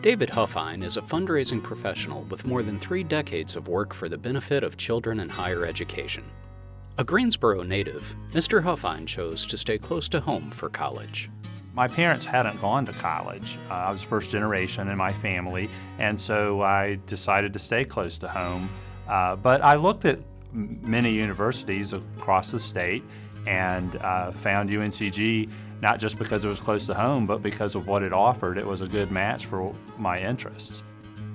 David Huffine is a fundraising professional with more than 3 decades of work for the benefit of children in higher education. A Greensboro native, Mr. Huffine chose to stay close to home for college. My parents hadn't gone to college. I was first generation in my family, and so I decided to stay close to home. But I looked at many universities across the state and found UNCG not just because it was close to home, but because of what it offered. It was a good match for my interests.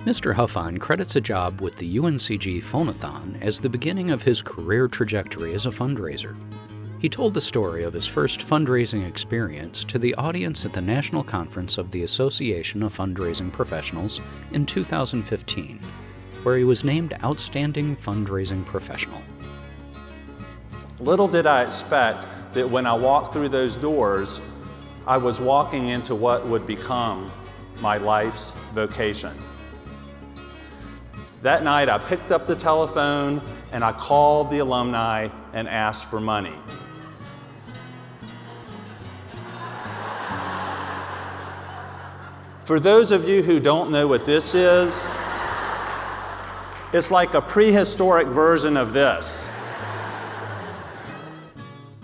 Mr. Huffine credits a job with the UNCG Phonathon as the beginning of his career trajectory as a fundraiser. He told the story of his first fundraising experience to the audience at the National Conference of the Association of Fundraising Professionals in 2015, where he was named Outstanding Fundraising Professional. Little did I expect that when I walked through those doors, I was walking into what would become my life's vocation. That night, I picked up the telephone and I called the alumni and asked for money. For those of you who don't know what this is, it's like a prehistoric version of this.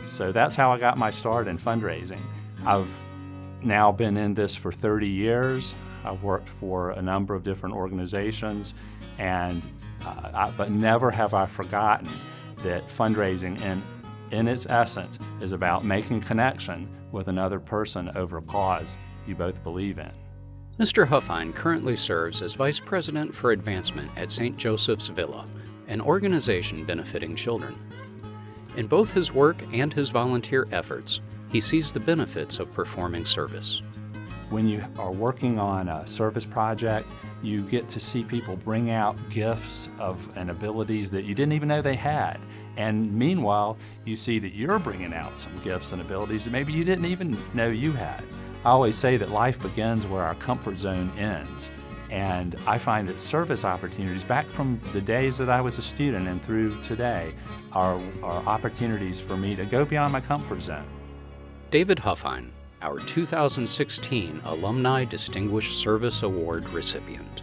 So that's how I got my start in fundraising. I've now been in this for 30 years. I've worked for a number of different organizations, but never have I forgotten that fundraising in its essence is about making connection with another person over a cause you both believe in. Mr. Huffine currently serves as Vice President for Advancement at St. Joseph's Villa, an organization benefiting children. In both his work and his volunteer efforts, he sees the benefits of performing service. When you are working on a service project, you get to see people bring out gifts and abilities that you didn't even know they had. And meanwhile, you see that you're bringing out some gifts and abilities that maybe you didn't even know you had. I always say that life begins where our comfort zone ends. And I find that service opportunities, back from the days that I was a student and through today, are opportunities for me to go beyond my comfort zone. David Huffine, our 2016 Alumni Distinguished Service Award recipient.